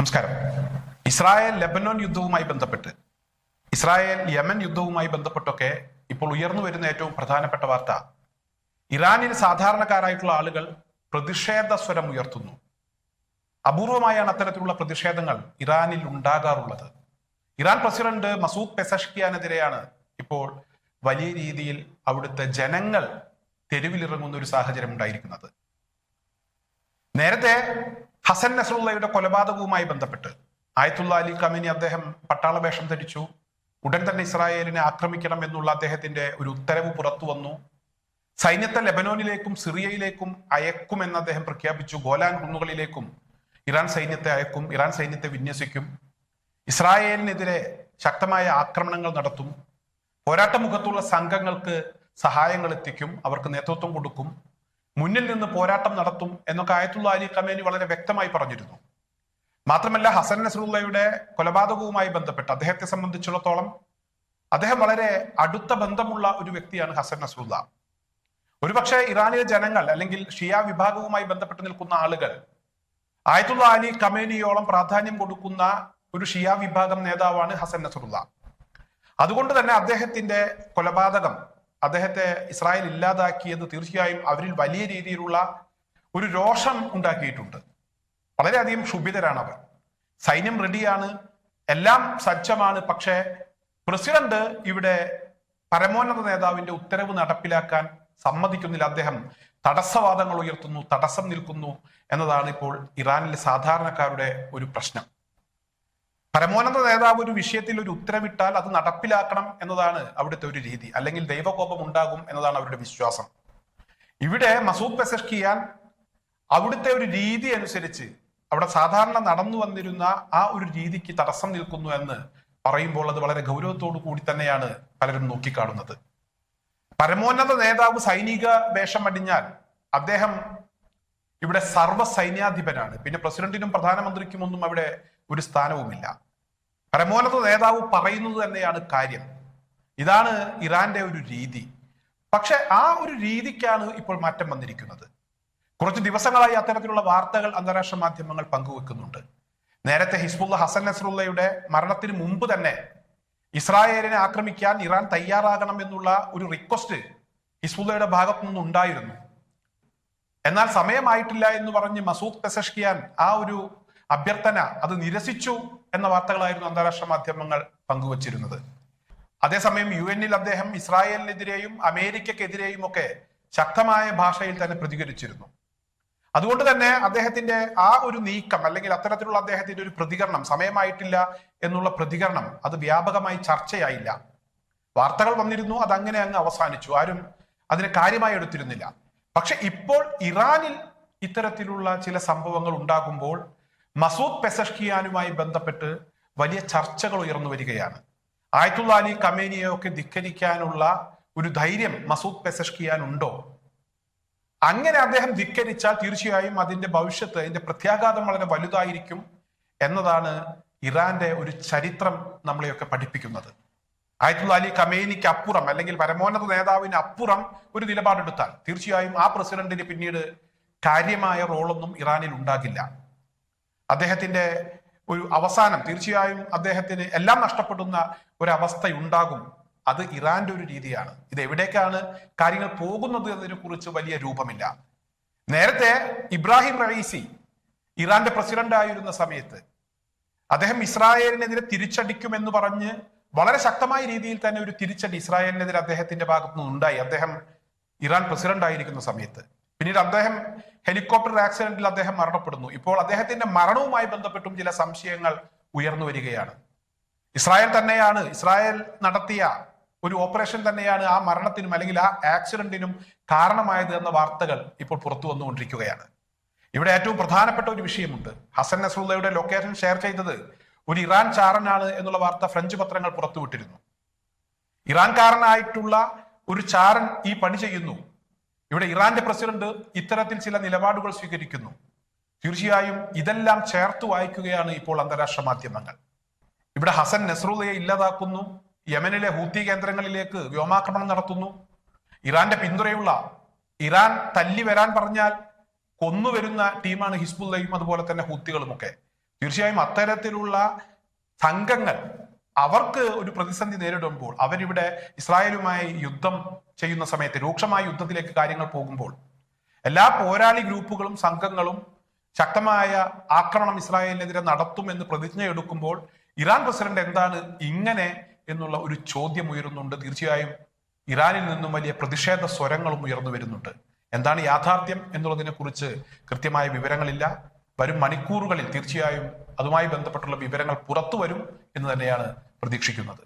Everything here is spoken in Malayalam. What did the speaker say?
നമസ്കാരം. ഇസ്രായേൽ ലെബനോൻ യുദ്ധവുമായി ബന്ധപ്പെട്ട്, ഇസ്രായേൽ യമൻ യുദ്ധവുമായി ബന്ധപ്പെട്ടൊക്കെ ഇപ്പോൾ ഉയർന്നു വരുന്ന ഏറ്റവും പ്രധാനപ്പെട്ട വാർത്ത, ഇറാനിൽ സാധാരണക്കാരായിട്ടുള്ള ആളുകൾ പ്രതിഷേധ സ്വരം ഉയർത്തുന്നു. അപൂർവമായാണ് അത്തരത്തിലുള്ള പ്രതിഷേധങ്ങൾ ഇറാനിൽ ഉണ്ടാകാറുള്ളത്. ഇറാൻ പ്രസിഡന്റ് മസൂദ് പെസഷ്കിയാനെതിരെയാണ് ഇപ്പോൾ വലിയ രീതിയിൽ അവിടുത്തെ ജനങ്ങൾ തെരുവിലിറങ്ങുന്ന ഒരു സാഹചര്യം ഉണ്ടായിരിക്കുന്നത്. നേരത്തെ ഹസൻ നസ്രുള്ളയുടെ കൊലപാതകവുമായി ബന്ധപ്പെട്ട് ആയത്തുള്ള അലി ഖമേനി അദ്ദേഹം പട്ടാള വേഷം ധരിച്ചു. ഉടൻ തന്നെ ഇസ്രായേലിനെ ആക്രമിക്കണം എന്നുള്ള അദ്ദേഹത്തിന്റെ ഒരു ഉത്തരവ് പുറത്തു വന്നു. സൈന്യത്തെ ലെബനോനിലേക്കും സിറിയയിലേക്കും അയക്കുമെന്ന് അദ്ദേഹം പ്രഖ്യാപിച്ചു. ഗോലാൻ കുന്നുകളിലേക്കും ഇറാൻ സൈന്യത്തെ അയക്കും, ഇറാൻ സൈന്യത്തെ വിന്യസിക്കും, ഇസ്രായേലിനെതിരെ ശക്തമായ ആക്രമണങ്ങൾ നടത്തും, പോരാട്ടമുഖത്തുള്ള സംഘങ്ങൾക്ക് സഹായങ്ങൾ എത്തിക്കും, അവർക്ക് നേതൃത്വം കൊടുക്കും, മുന്നിൽ നിന്ന് പോരാട്ടം നടത്തും എന്നൊക്കെ ആയത്തുള്ള അലി ഖമേനി വളരെ വ്യക്തമായി പറഞ്ഞിരുന്നു. മാത്രമല്ല, ഹസൻ നസ്രുള്ളയുടെ കൊലപാതകവുമായി ബന്ധപ്പെട്ട് അദ്ദേഹത്തെ സംബന്ധിച്ചിടത്തോളം അദ്ദേഹം വളരെ അടുത്ത ബന്ധമുള്ള ഒരു വ്യക്തിയാണ് ഹസൻ നസ്രുള്ള. ഒരുപക്ഷെ ഇറാനിലെ ജനങ്ങൾ അല്ലെങ്കിൽ ഷിയ വിഭാഗവുമായി ബന്ധപ്പെട്ട് നിൽക്കുന്ന ആളുകൾ ആയത്തുള്ള അലി ഖമേനിയോളം പ്രാധാന്യം കൊടുക്കുന്ന ഒരു ഷിയ വിഭാഗം നേതാവാണ് ഹസൻ നസ്രുള്ള. അതുകൊണ്ട് തന്നെ അദ്ദേഹത്തിന്റെ കൊലപാതകം, അദ്ദേഹത്തെ ഇസ്രായേൽ ഇല്ലാതാക്കിയത് തീർച്ചയായും അവരിൽ വലിയ രീതിയിലുള്ള ഒരു രോഷം ഉണ്ടാക്കിയിട്ടുണ്ട്. വളരെയധികം ക്ഷുഭിതരാണ് അവർ. സൈന്യം റെഡിയാണ്, എല്ലാം സജ്ജമാണ്. പക്ഷേ പ്രസിഡന്റ് ഇവിടെ പരമോന്നത നേതാവിന്റെ ഉത്തരവ് നടപ്പിലാക്കാൻ സമ്മതിക്കുന്നില്ല. അദ്ദേഹം തടസ്സവാദങ്ങൾ ഉയർത്തുന്നു, തടസ്സം നിൽക്കുന്നു എന്നതാണ് ഇപ്പോൾ ഇറാനിലെ സാധാരണക്കാരുടെ ഒരു പ്രശ്നം. പരമോന്നത നേതാവ് ഒരു വിഷയത്തിൽ ഒരു ഉത്തരവിട്ടാൽ അത് നടപ്പിലാക്കണം എന്നതാണ് അവിടുത്തെ ഒരു രീതി, അല്ലെങ്കിൽ ദൈവകോപം ഉണ്ടാകും എന്നതാണ് അവരുടെ വിശ്വാസം. ഇവിടെ മസൂദ് പെസഷ്കിയാൻ അവിടുത്തെ ഒരു രീതി അനുസരിച്ച് അവിടെ സാധാരണ നടന്നു വന്നിരുന്ന ആ ഒരു രീതിക്ക് തടസ്സം നിൽക്കുന്നു എന്ന് പറയുമ്പോൾ അത് വളരെ ഗൗരവത്തോടു കൂടി തന്നെയാണ് പലരും നോക്കിക്കാണുന്നത്. പരമോന്നത നേതാവ് സൈനിക വേഷം അണിഞ്ഞാൽ അദ്ദേഹം ഇവിടെ സർവ്വ സൈന്യാധിപനാണ്. പിന്നെ പ്രസിഡന്റിനും പ്രധാനമന്ത്രിക്കും ഒന്നും അവിടെ ഒരു സ്ഥാനവുമില്ല. പരമോന്നത നേതാവ് പറയുന്നത് തന്നെയാണ് കാര്യം. ഇതാണ് ഇറാന്റെ ഒരു രീതി. പക്ഷെ ആ ഒരു രീതിക്കാണ് ഇപ്പോൾ മാറ്റം വന്നിരിക്കുന്നത്. കുറച്ച് ദിവസങ്ങളായി അത്തരത്തിലുള്ള വാർത്തകൾ അന്താരാഷ്ട്ര മാധ്യമങ്ങൾ പങ്കുവെക്കുന്നുണ്ട്. നേരത്തെ ഹിസ്ബുള്ള ഹസൻ നസ്രുള്ളയുടെ മരണത്തിന് മുമ്പ് തന്നെ ഇസ്രായേലിനെ ആക്രമിക്കാൻ ഇറാൻ തയ്യാറാകണം എന്നുള്ള ഒരു റിക്വസ്റ്റ് ഹിസ്ബുള്ളയുടെ ഭാഗത്തു നിന്നും ഉണ്ടായിരുന്നു. എന്നാൽ സമയമായിട്ടില്ല എന്ന് പറഞ്ഞ് മസൂദ് പെസഷ്കിയാൻ ആ ഒരു അഭ്യർത്ഥന അത് നിരസിച്ചു എന്ന വാർത്തകളായിരുന്നു അന്താരാഷ്ട്ര മാധ്യമങ്ങൾ പങ്കുവച്ചിരുന്നത്. അതേസമയം UN-ൽ അദ്ദേഹം ഇസ്രായേലിനെതിരെയും അമേരിക്കക്കെതിരെയും ഒക്കെ ശക്തമായ ഭാഷയിൽ തന്നെ പ്രതികരിച്ചിരുന്നു. അതുകൊണ്ട് തന്നെ അദ്ദേഹത്തിന്റെ ആ ഒരു നീക്കം, അല്ലെങ്കിൽ അത്തരത്തിലുള്ള അദ്ദേഹത്തിന്റെ ഒരു പ്രതികരണം, സമയമായിട്ടില്ല എന്നുള്ള പ്രതികരണം, അത് വ്യാപകമായി ചർച്ചയായില്ല. വാർത്തകൾ വന്നിരുന്നു, അതങ്ങനെ അങ്ങ് അവസാനിച്ചു. ആരും അതിനെ കാര്യമായി എടുത്തിരുന്നില്ല. പക്ഷെ ഇപ്പോൾ ഇറാനിൽ ഇത്തരത്തിലുള്ള ചില സംഭവങ്ങൾ ഉണ്ടാകുമ്പോൾ മസൂദ് പെസഷ്കിയാനുമായി ബന്ധപ്പെട്ട് വലിയ ചർച്ചകൾ ഉയർന്നു വരികയാണ്. ആയത്തുള്ള അലി ഖമേനിയെ ഒക്കെ ധിക്കരിക്കാനുള്ള ഒരു ധൈര്യം മസൂദ് പെസഷ്കിയാൻ ഉണ്ടോ? അങ്ങനെ അദ്ദേഹം ധിക്കരിച്ചാൽ തീർച്ചയായും അതിന്റെ ഭവിഷ്യത്ത്, അതിന്റെ പ്രത്യാഘാതം വളരെ വലുതായിരിക്കും എന്നതാണ് ഇറാന്റെ ഒരു ചരിത്രം നമ്മളെയൊക്കെ പഠിപ്പിക്കുന്നത്. ആയത്തുള്ള അലി ഖമേനിക്ക് അപ്പുറം, അല്ലെങ്കിൽ പരമോന്നത നേതാവിന് അപ്പുറം ഒരു നിലപാടെടുത്താൽ തീർച്ചയായും ആ പ്രസിഡന്റിന് പിന്നീട് കാര്യമായ റോളൊന്നും ഇറാനിൽ ഉണ്ടാകില്ല. അദ്ദേഹത്തിന്റെ ഒരു അവസാനം തീർച്ചയായും അദ്ദേഹത്തിന് എല്ലാം നഷ്ടപ്പെടുന്ന ഒരവസ്ഥയുണ്ടാകും. അത് ഇറാന്റെ ഒരു രീതിയാണ്. ഇത് എവിടേക്കാണ് കാര്യങ്ങൾ പോകുന്നത് എന്നതിനെ കുറിച്ച് വലിയ രൂപമില്ല. നേരത്തെ ഇബ്രാഹിം റഈസി ഇറാന്റെ പ്രസിഡന്റ് ആയിരുന്ന സമയത്ത് അദ്ദേഹം ഇസ്രായേലിനെതിരെ തിരിച്ചടിക്കുമെന്ന് പറഞ്ഞ് വളരെ ശക്തമായ രീതിയിൽ തന്നെ ഒരു തിരിച്ചടി ഇസ്രായേലിനെതിരെ അദ്ദേഹത്തിന്റെ ഭാഗത്തു നിന്നുണ്ടായി. അദ്ദേഹം ഇറാൻ പ്രസിഡന്റ് ആയിരിക്കുന്ന സമയത്ത്. പിന്നീട് അദ്ദേഹം ഹെലികോപ്റ്റർ ആക്സിഡന്റിൽ അദ്ദേഹം മരണപ്പെടുന്നു. ഇപ്പോൾ അദ്ദേഹത്തിന്റെ മരണവുമായി ബന്ധപ്പെട്ടും ചില സംശയങ്ങൾ ഉയർന്നു വരികയാണ്. ഇസ്രായേൽ നടത്തിയ ഒരു ഓപ്പറേഷൻ തന്നെയാണ് ആ മരണത്തിനും അല്ലെങ്കിൽ ആ ആക്സിഡന്റിനും കാരണമായത് എന്ന വാർത്തകൾ ഇപ്പോൾ പുറത്തു വന്നുകൊണ്ടിരിക്കുകയാണ്. ഇവിടെ ഏറ്റവും പ്രധാനപ്പെട്ട ഒരു വിഷയമുണ്ട്. ഹസൻ നസ്രുള്ളയുടെ ലൊക്കേഷൻ ഷെയർ ചെയ്തത് ഒരു ഇറാൻ ചാരനാണ് എന്നുള്ള വാർത്ത ഫ്രഞ്ച് പത്രങ്ങൾ പുറത്തുവിട്ടിരുന്നു. ഇറാൻകാരനായിട്ടുള്ള ഒരു ചാരൻ ഈ പണി ചെയ്യുന്നു. ഇവിടെ ഇറാന്റെ പ്രസിഡന്റ് ഇത്തരത്തിൽ ചില നിലപാടുകൾ സ്വീകരിക്കുന്നു. തീർച്ചയായും ഇതെല്ലാം ചേർത്ത് വായിക്കുകയാണ് ഇപ്പോൾ അന്താരാഷ്ട്ര മാധ്യമങ്ങൾ. ഇവിടെ ഹസൻ നസ്രുള്ളയെ ഇല്ലാതാക്കുന്നു, യമനിലെ ഹൂത്തി കേന്ദ്രങ്ങളിലേക്ക് വ്യോമാക്രമണം നടത്തുന്നു. ഇറാന്റെ പിന്തുണയുള്ള, ഇറാൻ തല്ലി വരാൻ പറഞ്ഞാൽ കൊന്നുവരുന്ന ടീമാണ് ഹിസ്ബുള്ളയും അതുപോലെ തന്നെ ഹൂത്തികളുമൊക്കെ. തീർച്ചയായും അത്തരത്തിലുള്ള സംഘങ്ങൾ അവർക്ക് ഒരു പ്രതിസന്ധി നേരിടുമ്പോൾ, അവരിവിടെ ഇസ്രായേലുമായി യുദ്ധം ചെയ്യുന്ന സമയത്ത്, രൂക്ഷമായ യുദ്ധത്തിലേക്ക് കാര്യങ്ങൾ പോകുമ്പോൾ, എല്ലാ പോരാളി ഗ്രൂപ്പുകളും സംഘങ്ങളും ശക്തമായ ആക്രമണം ഇസ്രായേലിനെതിരെ നടത്തുമെന്ന് പ്രതിജ്ഞ എടുക്കുമ്പോൾ ഇറാൻ പ്രസിഡന്റ് എന്താണ് ഇങ്ങനെ എന്നുള്ള ഒരു ചോദ്യം ഉയരുന്നുണ്ട്. തീർച്ചയായും ഇറാനിൽ നിന്നും വലിയ പ്രതിഷേധ സ്വരങ്ങളും ഉയർന്നു വരുന്നുണ്ട്. എന്താണ് യാഥാർത്ഥ്യം എന്നുള്ളതിനെ കുറിച്ച് കൃത്യമായ വിവരങ്ങളില്ല. വരും മണിക്കൂറുകളിൽ തീർച്ചയായും അതുമായി ബന്ധപ്പെട്ടുള്ള വിവരങ്ങൾ പുറത്തു വരും എന്ന് തന്നെയാണ് പ്രതീക്ഷിക്കുന്നത്.